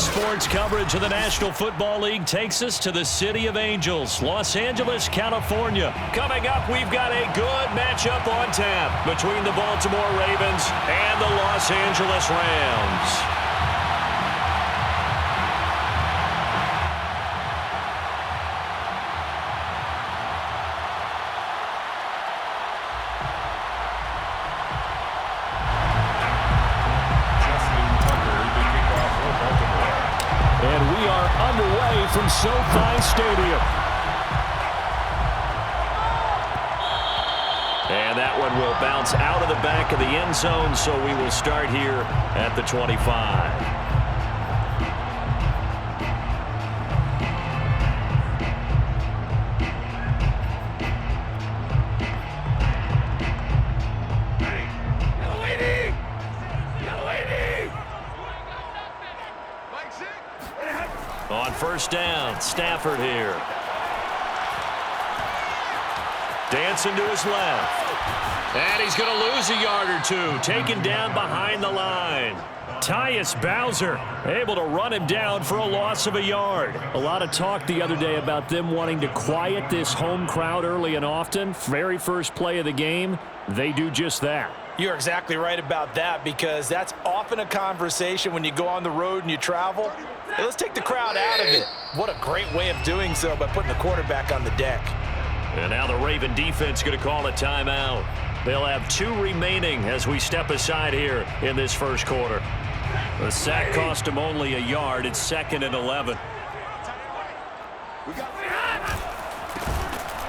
Sports coverage of the National Football League takes us to the City of Angels, Los Angeles, California. Coming up, we've got a good matchup on tap between the Baltimore Ravens and the Los Angeles Rams. From SoFi Stadium. And that one will bounce out of the back of the end zone, so we will start here at the 25. On first down, Stafford here. Dancing to his left. And he's going to lose a yard or two. Taken down behind the line. Tyus Bowser able to run him down for a loss of a yard. A lot of talk the other day about them wanting to quiet this home crowd early and often. Very first play of the game, they do just that. You're exactly right about that, because that's often a conversation when you go on the road and you travel. Hey, let's take the crowd out of it. What a great way of doing so by putting the quarterback on the deck. And now the Raven defense going to call a timeout. They'll have 2 remaining as we step aside here in this first quarter. The sack cost him only a yard. It's 2nd and 11.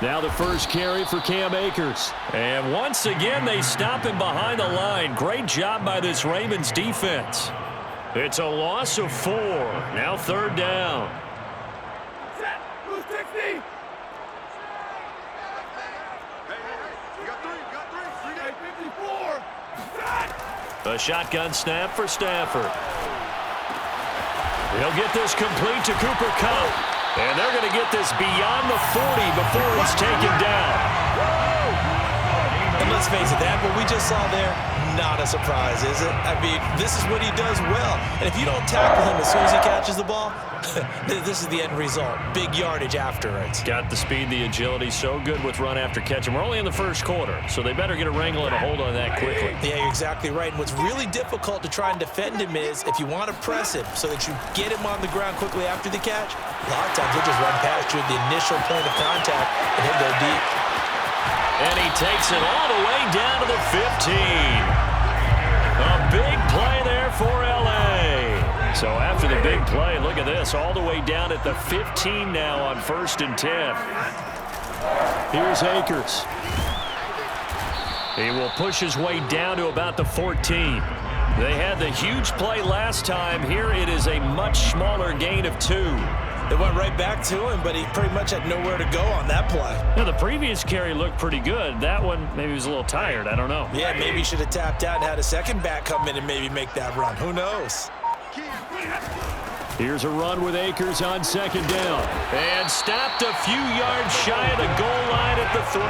Now the first carry for Cam Akers. And once again, they stop him behind the line. Great job by this Ravens defense. It's a loss of 4. Now 3rd down. A shotgun snap for Stafford. He'll get this complete to Cooper Kupp. And they're going to get this beyond the 40 before it's taken down. And let's face it, that what we just saw there, not a surprise, is it? I mean, this is what he does well. And if you don't tackle him as soon as he catches the ball, this is the end result. Big yardage afterwards. Got the speed, the agility, so good with run after catch. And we're only in the first quarter, so they better get a wrangle and a hold on that quickly. Yeah, you're exactly right. And what's really difficult to try and defend him is if you want to press him so that you get him on the ground quickly after the catch, a lot of times he'll just run past you at the initial point of contact and he'll go deep. And he takes it all the way down to the 15. A big play there for L.A. So after the big play, look at this, all the way down at the 15 now on 1st and 10. Here's Akers. He will push his way down to about the 14. They had the huge play last time. Here it is a much smaller gain of 2. It went right back to him, but he pretty much had nowhere to go on that play. Now, the previous carry looked pretty good. That one, maybe he was a little tired. I don't know. Yeah, maybe he should have tapped out and had a second back come in and maybe make that run. Who knows? Here's a run with Akers on 2nd down. And stopped a few yards shy of the goal line at the 3.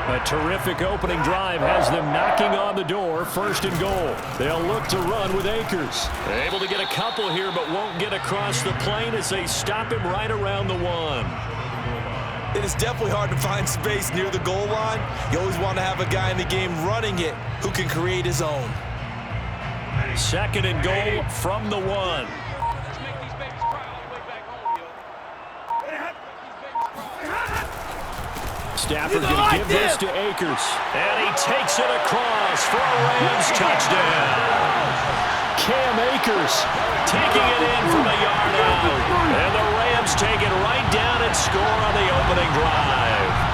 A terrific opening drive has them knocking on the door. 1st and goal. They'll look to run with Akers. Able to get a couple here, but won't get across the plane as they stop him right around the 1. It is definitely hard to find space near the goal line. You always want to have a guy in the game running it who can create his own. 2nd and goal from the 1. Stafford going to give this to Akers. And he takes it across for a Rams touchdown. Cam Akers taking it in from a yard out. And the Rams take it right down and score on the opening drive.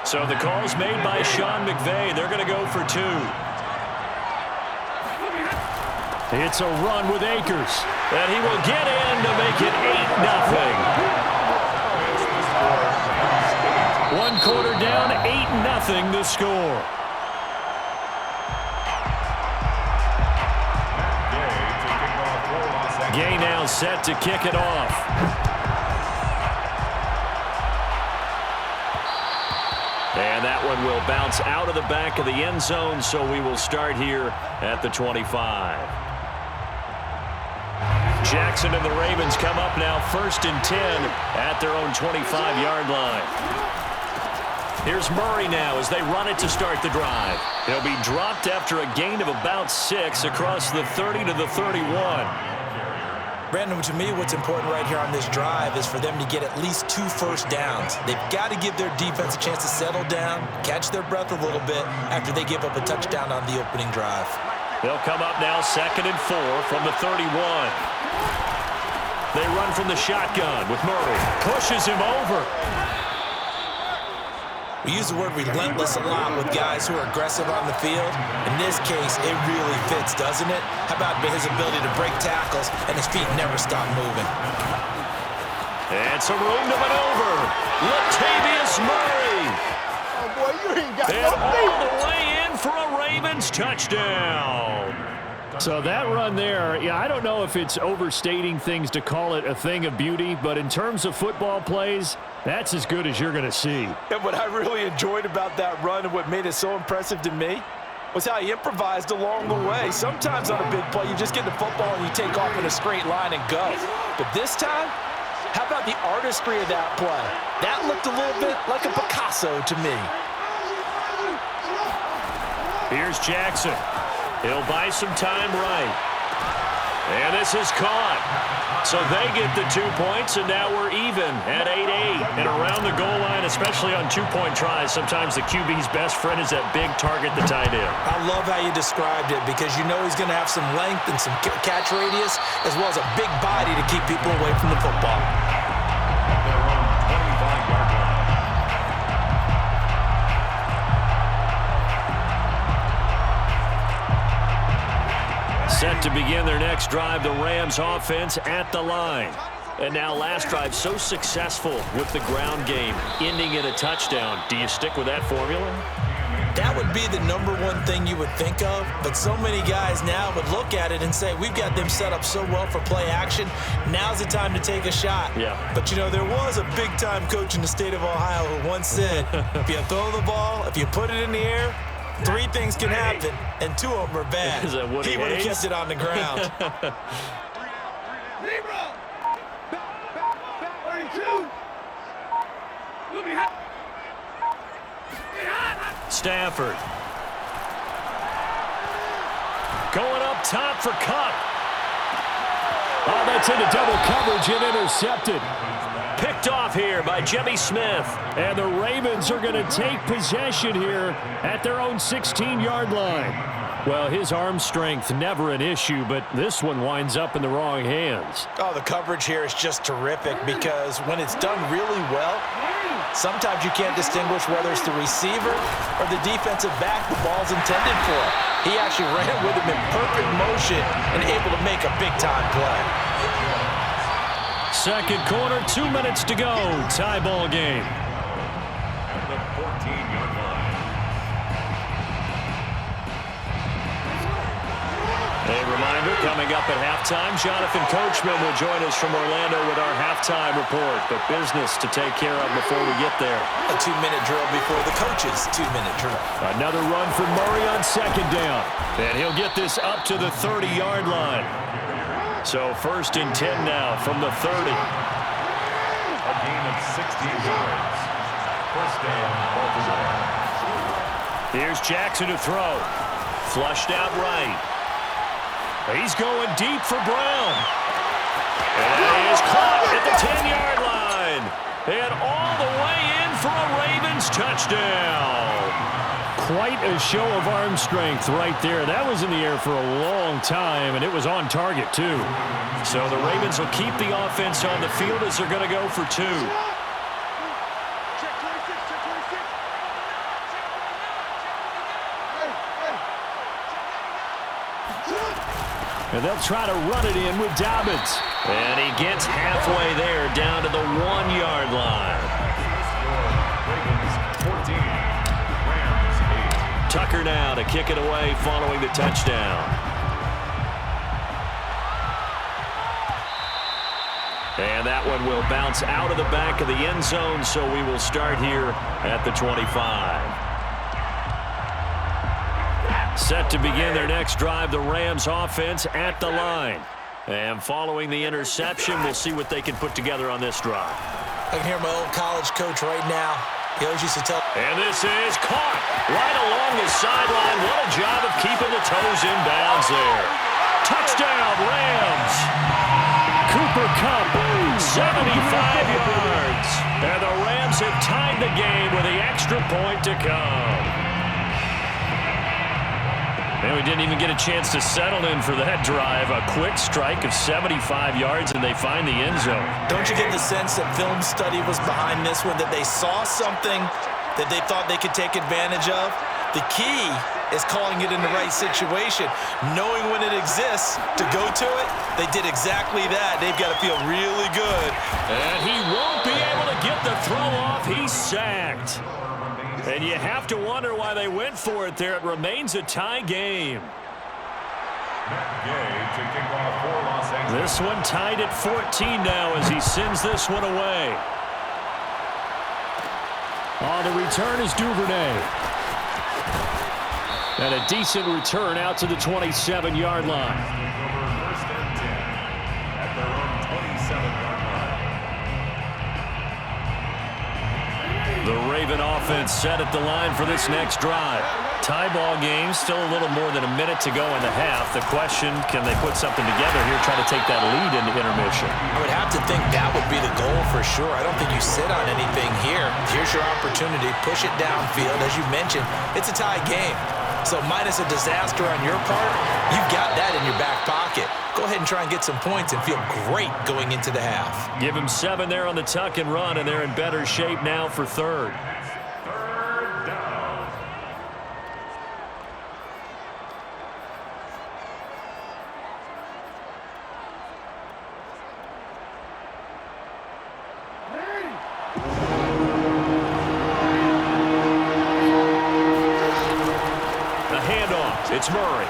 So the call's made by Sean McVay. They're going to go for 2. It's a run with Akers. And he will get in to make it 8-0. 1 quarter down, 8-0 the score. Gay now set to kick it off. And that one will bounce out of the back of the end zone, so we will start here at the 25. Jackson and the Ravens come up now 1st and 10 at their own 25-yard line. Here's Murray now as they run it to start the drive. He'll be dropped after a gain of about 6 across the 30 to the 31. Brandon, to me, what's important right here on this drive is for them to get at least 2 first downs. They've got to give their defense a chance to settle down, catch their breath a little bit after they give up a touchdown on the opening drive. They'll come up now 2nd and 4 from the 31. They run from the shotgun with Murray. Pushes him over. We use the word relentless a lot with guys who are aggressive on the field. In this case, it really fits, doesn't it? How about his ability to break tackles and his feet never stop moving? And some room to maneuver. Latavius Murray. Oh, boy, you ain't got and no all the way in for a Ravens touchdown. So that run there, yeah, I don't know if it's overstating things to call it a thing of beauty, but in terms of football plays, that's as good as you're going to see. And what I really enjoyed about that run and what made it so impressive to me was how he improvised along the way. Sometimes on a big play, you just get the football and you take off in a straight line and go. But this time, how about the artistry of that play? That looked a little bit like a Picasso to me. Here's Jackson. He'll buy some time right. And this is caught. So they get the 2 points, and now we're even at 8-8. And around the goal line, especially on two-point tries, sometimes the QB's best friend is that big target, the tight end. I love how you described it because you know he's going to have some length and some catch radius as well as a big body to keep people away from the football. Set to begin their next drive, the Rams offense at the line. And now last drive so successful with the ground game, ending in a touchdown. Do you stick with that formula? That would be the #1 thing you would think of, but so many guys now would look at it and say, we've got them set up so well for play action, now's the time to take a shot. Yeah. But, you know, there was a big-time coach in the state of Ohio who once said, if you throw the ball, if you put it in the air, 3 things can happen, and 2 of them are bad. Is that he would have kept it on the ground. Stafford. Going up top for Cup. Oh, that's into double coverage and intercepted. Picked off here by Jimmy Smith. And the Ravens are going to take possession here at their own 16-yard line. Well, his arm strength, never an issue, but this one winds up in the wrong hands. Oh, the coverage here is just terrific because when it's done really well, sometimes you can't distinguish whether it's the receiver or the defensive back the ball's intended for. He actually ran with him in perfect motion and able to make a big-time play. Second quarter, 2 minutes to go. Tie ball game. The 14-yard line. A reminder, coming up at halftime, Jonathan Coachman will join us from Orlando with our halftime report. But business to take care of before we get there. A 2-minute drill before the coach's 2-minute drill. Another run for Murray on second down. And he'll get this up to the 30-yard line. So 1st and 10 now from the 30. A gain of 16 yards. First down, Baltimore. Here's Jackson to throw. Flushed out right. He's going deep for Brown. And he is caught at the 10-yard line. And all the way in for a Ravens touchdown. Quite a show of arm strength right there. That was in the air for a long time, and it was on target, too. So the Ravens will keep the offense on the field as they're going to go for 2. And they'll try to run it in with Dobbins. And he gets halfway there down to the 1-yard line. Ravens 14. Rams 8. Tucker now to kick it away following the touchdown. And that one will bounce out of the back of the end zone, so we will start here at the 25. Set to begin their next drive, the Rams offense at the line. And following the interception, we'll see what they can put together on this drive. I can hear my old college coach right now. He always used to tell. And this is caught right along the sideline. What a job of keeping the toes in bounds there. Touchdown, Rams. Cooper Kupp, 75 yards. And the Rams have tied the game with the extra point to come. And we didn't even get a chance to settle in for that drive. A quick strike of 75 yards, and they find the end zone. Don't you get the sense that film study was behind this one, that they saw something that they thought they could take advantage of? The key is calling it in the right situation, knowing when it exists to go to it. They did exactly that. They've got to feel really good. And he won't be able to get the throw off. He's sacked. And you have to wonder why they went for it there. It remains a tie game. This one tied at 14 now as he sends this one away. On the return is Duvernay. And a decent return out to the 27-yard line. First and 10 at their own 27-yard line. The Raven offense set at the line for this next drive. Tie ball game, still a little more than a minute to go in the half. The question, can they put something together here, try to take that lead into intermission? I would have to think that would be the goal for sure. I don't think you sit on anything here. Here's your opportunity. Push it downfield. As you mentioned, it's a tie game. So minus a disaster on your part, you've got that in your back pocket. Go ahead and try and get some points and feel great going into the half. Give them 7 there on the tuck and run, and they're in better shape now for third. Third down. The handoff, it's Murray.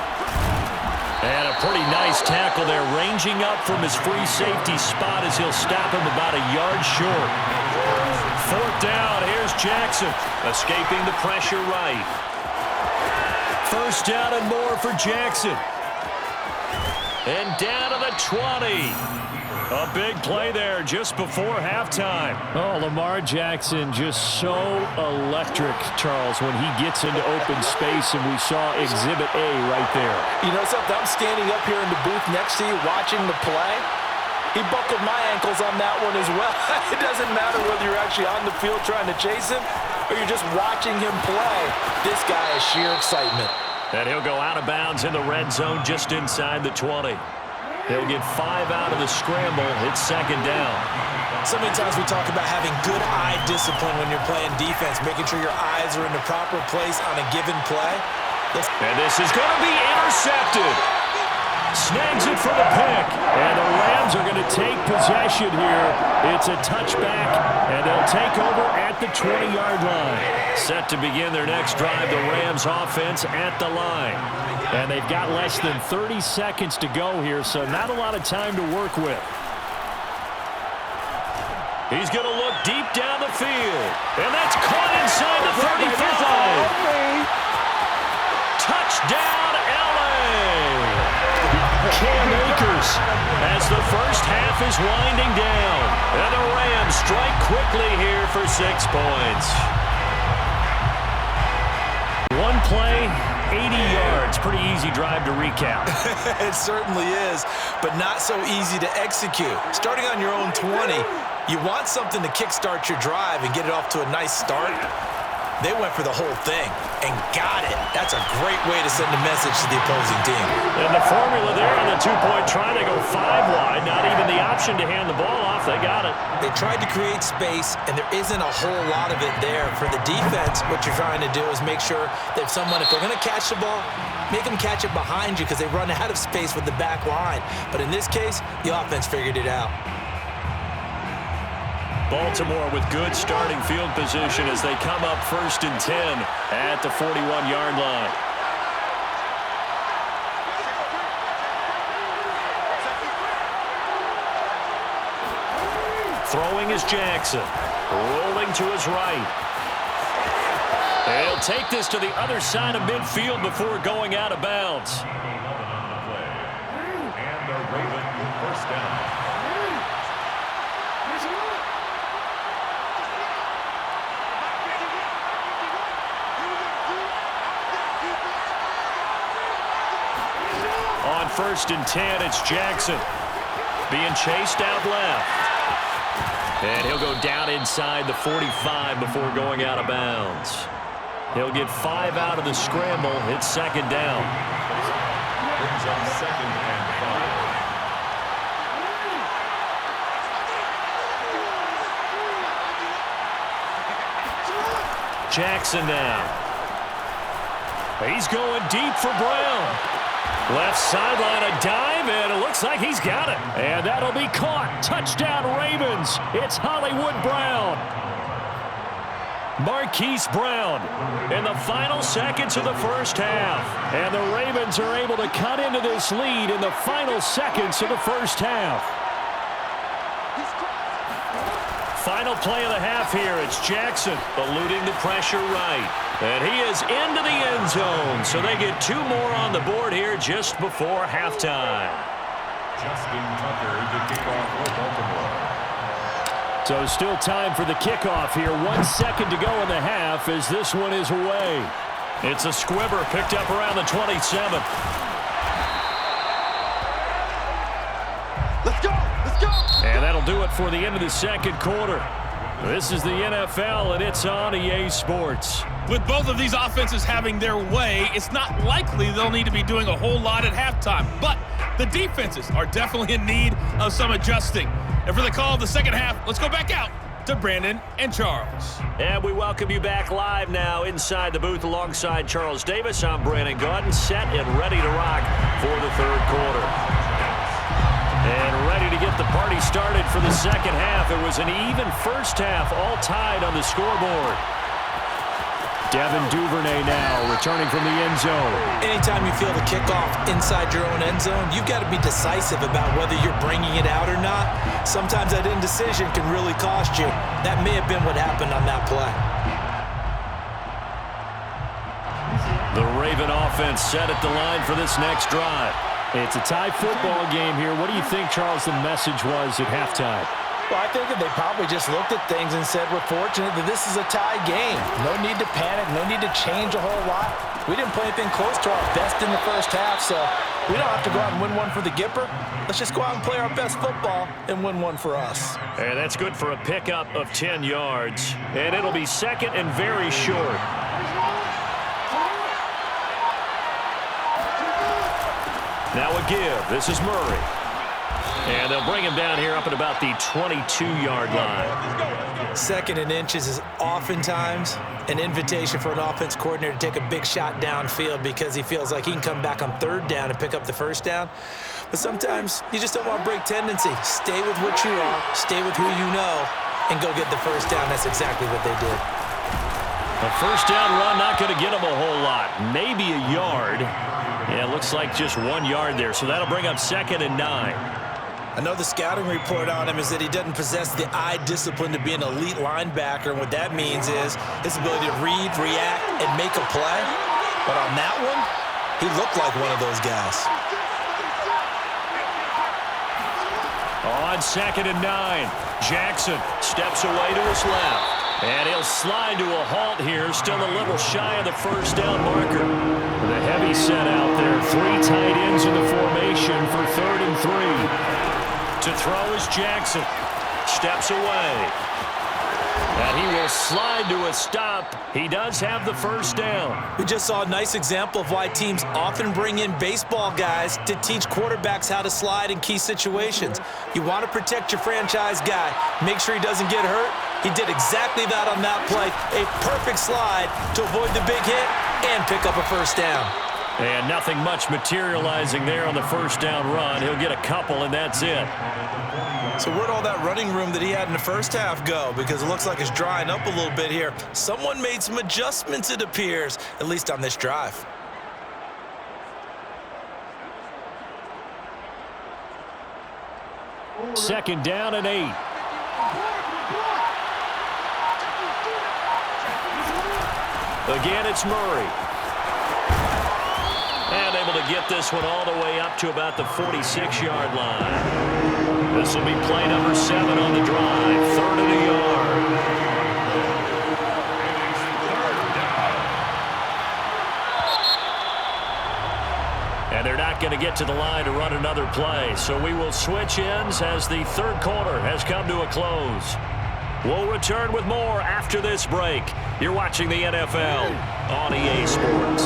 And a pretty nice tackle there, ranging up from his free safety spot as he'll stop him about a yard short. Fourth down, here's Jackson, escaping the pressure right. First down and more for Jackson. And down to the 20. A big play there just before halftime. Oh, Lamar Jackson just so electric, Charles, when he gets into open space, and we saw Exhibit A right there. You know something? I'm standing up here in the booth next to you watching the play. He buckled my ankles on that one as well. It doesn't matter whether you're actually on the field trying to chase him or you're just watching him play. This guy is sheer excitement. And he'll go out of bounds in the red zone just inside the 20. They'll get 5 out of the scramble. It's second down. So many times we talk about having good eye discipline when you're playing defense, making sure your eyes are in the proper place on a given play. And this is going to be intercepted. Snags it for the pick. And the Rams are going to take possession here. It's a touchback, and they'll take over at the 20-yard line. Set to begin their next drive, the Rams offense at the line. And they've got less than 30 seconds to go here, so not a lot of time to work with. He's going to look deep down the field. And that's caught inside the 35. Touchdown, L.A. Cam Akers as the first half is winding down. And the Rams strike quickly here for 6 points. One play, 80 yards. Pretty easy drive to recap. It certainly is, but not so easy to execute. Starting on your own 20, you want something to kickstart your drive and get it off to a nice start. They went for the whole thing and got it. That's a great way to send a message to the opposing team. And the formula there on the two-point try, they go 5 wide. Not even the option to hand the ball off. They got it. They tried to create space, and there isn't a whole lot of it there. For the defense, what you're trying to do is make sure that if they're going to catch the ball, make them catch it behind you because they run out of space with the back line. But in this case, the offense figured it out. Baltimore with good starting field position as they come up 1st and 10 at the 41-yard line. Throwing is Jackson. Rolling to his right. And he'll take this to the other side of midfield before going out of bounds. And the Ravens with first down. On 1st and 10, it's Jackson. Being chased out left. And he'll go down inside the 45 before going out of bounds. He'll get 5 out of the scramble. It's 2nd down. Brings up 2nd and 5. Jackson now. He's going deep for Brown. Left sideline, a dive, and it looks like he's got it. And that'll be caught. Touchdown, Ravens. It's Hollywood Brown. Marquise Brown in the final seconds of the first half. And the Ravens are able to cut into this lead in the final seconds of the first half. Final play of the half here. It's Jackson eluding the pressure right. And he is into the end zone. So they get 2 more on the board here just before halftime. Justin Tucker, the kickoff for Baltimore. So still time for the kickoff here. 1 second to go in the half as this one is away. It's a squibber picked up around the 27. Let's go! Let's go! And that'll do it for the end of the second quarter. This is the NFL, and it's on EA Sports. With both of these offenses having their way, it's not likely they'll need to be doing a whole lot at halftime. But the defenses are definitely in need of some adjusting. And for the call of the second half, let's go back out to Brandon and Charles. And we welcome you back live now inside the booth alongside Charles Davis. I'm Brandon Gaudin, set and ready to rock for the third quarter. And ready to get the party started for the second half. It was an even first half, all tied on the scoreboard. Devin Duvernay now returning from the end zone. Anytime you feel the kickoff inside your own end zone, you've got to be decisive about whether you're bringing it out or not. Sometimes that indecision can really cost you. That may have been what happened on that play. The Raven offense set at the line for this next drive. It's a tie football game here. What do you think, Charles, the message was at halftime? Well, I think that they probably just looked at things and said, we're fortunate that this is a tie game. No need to panic, no need to change a whole lot. We didn't play anything close to our best in the first half, so we don't have to go out and win one for the Gipper. Let's just go out and play our best football and win one for us. And that's good for a pickup of 10 yards. And it'll be second and very short. Now a give. This is Murray. And they'll bring him down here up at about the 22-yard line. 2nd and inches is oftentimes an invitation for an offense coordinator to take a big shot downfield because he feels like he can come back on 3rd down and pick up the first down. But sometimes you just don't want to break tendency. Stay with what you are, stay with who you know, and go get the first down. That's exactly what they did. A first down run not going to get him a whole lot. Maybe a yard. Yeah, it looks like just 1 yard there. So that'll bring up 2nd and 9. I know the scouting report on him is that he doesn't possess the eye discipline to be an elite linebacker, and what that means is his ability to read, react, and make a play. But on that one, he looked like one of those guys. On 2nd and 9, Jackson steps away to his left. And he'll slide to a halt here, still a little shy of the first down marker. The heavy set out there, 3 tight ends in the formation for 3rd and 3. To throw is Jackson. Steps away. And he will slide to a stop. He does have the first down. We just saw a nice example of why teams often bring in baseball guys to teach quarterbacks how to slide in key situations. You want to protect your franchise guy. Make sure he doesn't get hurt. He did exactly that on that play. A perfect slide to avoid the big hit and pick up a first down. And nothing much materializing there on the first down run. He'll get a couple, and that's it. So where'd all that running room that he had in the first half go? Because it looks like it's drying up a little bit here. Someone made some adjustments, it appears, at least on this drive. Second down and 8. Again, it's Murray. And able to get this one all the way up to about the 46-yard line. This will be play number 7 on the drive. 3rd and a yard. And they're not going to get to the line to run another play. So we will switch ends as the 3rd quarter has come to a close. We'll return with more after this break. You're watching the NFL on EA Sports.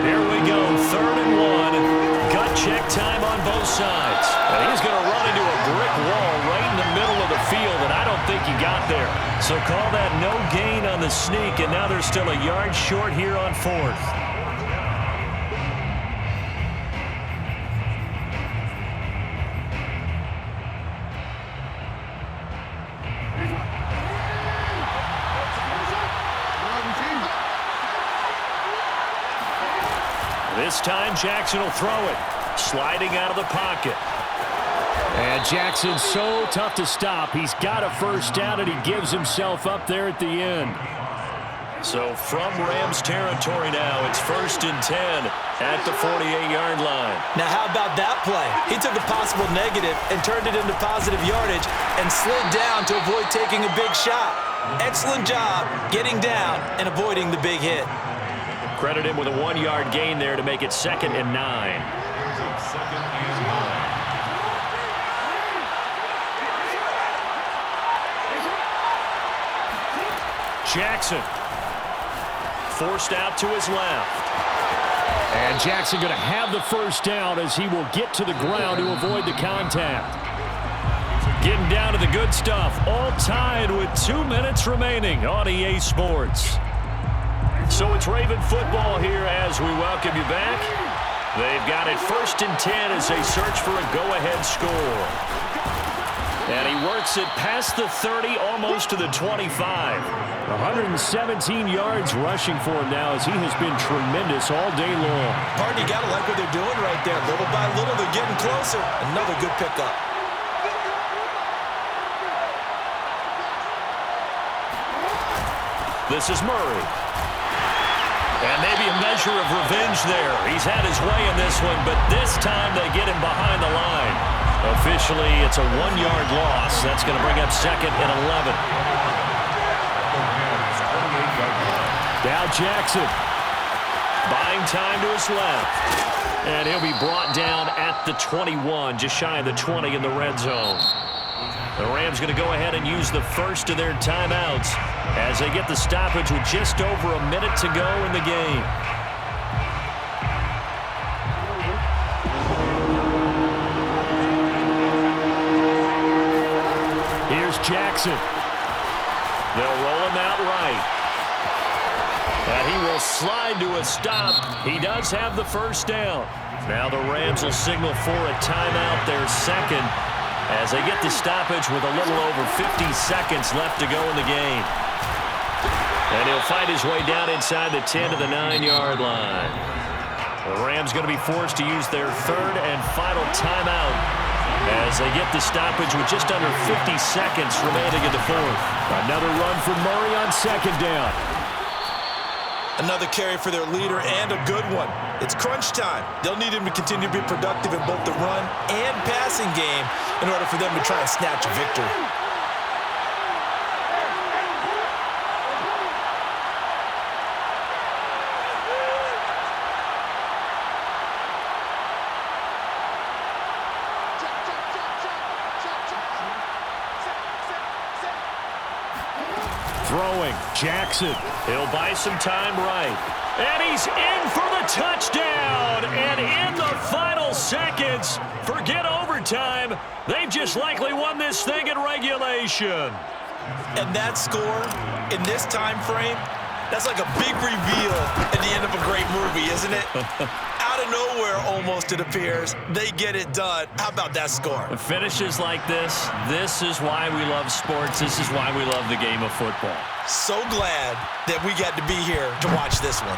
Here we go, 3rd and 1. Gut check time on both sides. And he's going to run into a brick wall right in the middle of the field, and I don't think he got there. So call that no gain on the sneak, and now they're still a yard short here on 4th. This time, Jackson will throw it. Sliding out of the pocket. And Jackson's so tough to stop. He's got a first down, and he gives himself up there at the end. So from Rams territory now, it's 1st and 10 at the 48-yard line. Now, how about that play? He took a possible negative and turned it into positive yardage and slid down to avoid taking a big shot. Excellent job getting down and avoiding the big hit. Credit him with a 1-yard gain there to make it 2nd and 9. Jackson forced out to his left. And Jackson going to have the first down as he will get to the ground to avoid the contact. Getting down to the good stuff. All tied with 2 minutes remaining on EA Sports. So it's Raven football here as we welcome you back. They've got it 1st and 10 as they search for a go-ahead score. And he works it past the 30, almost to the 25. 117 yards rushing for him now as he has been tremendous all day long. Pardon, you got to like what they're doing right there. Little by little, they're getting closer. Another good pickup. This is Murray. And maybe a measure of revenge there. He's had his way in this one, but this time they get him behind the line. Officially, it's a 1-yard loss. That's going to bring up 2nd and 11. Now Jackson. Buying time to his left. And he'll be brought down at the 21, just shy of the 20 in the red zone. The Rams going to go ahead and use the first of their timeouts as they get the stoppage with just over a minute to go in the game. Here's Jackson. They'll roll him out right. And he will slide to a stop. He does have the first down. Now the Rams will signal for a timeout, their 2nd, as they get the stoppage with a little over 50 seconds left to go in the game. And he'll fight his way down inside the 10 to the 9-yard line. The Rams going to be forced to use their 3rd and final timeout as they get the stoppage with just under 50 seconds remaining in the 4th. Another run for Murray on 2nd down. Another carry for their leader and a good one. It's crunch time. They'll need him to continue to be productive in both the run and passing game in order for them to try and snatch a victory. Throwing, Jackson. He'll buy some time right. And he's in for the touchdown. And in the final seconds, forget overtime. They've just likely won this thing in regulation. And that score in this time frame, that's like a big reveal at the end of a great movie, isn't it? Out of nowhere, almost, it appears. They get it done. How about that score? Finishes like this is why we love sports. This is why we love the game of football. So glad that we got to be here to watch this one.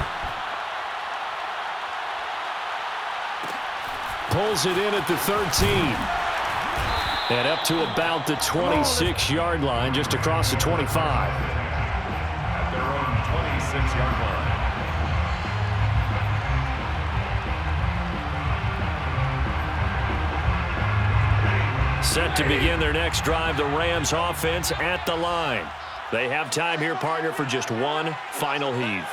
Pulls it in at the 13. And up to about the 26-yard line, just across the 25. At their own 26-yard line. Set to begin their next drive, the Rams offense at the line. They have time here, partner, for just one final heave.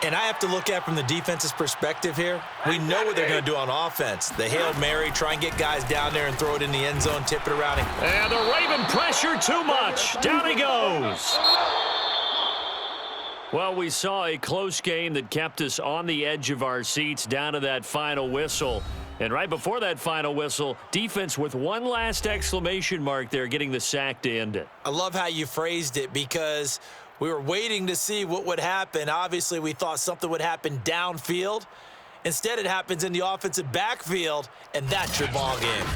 And I have to look at from the defense's perspective here. We know what they're going to do on offense. The Hail Mary, try and get guys down there and throw it in the end zone, tip it around. And the Raven pressure too much. Down he goes. Well, we saw a close game that kept us on the edge of our seats down to that final whistle. And right before that final whistle, defense with one last exclamation mark there, getting the sack to end it. I love how you phrased it because we were waiting to see what would happen. Obviously, we thought something would happen downfield. Instead, it happens in the offensive backfield, and that's your ball game.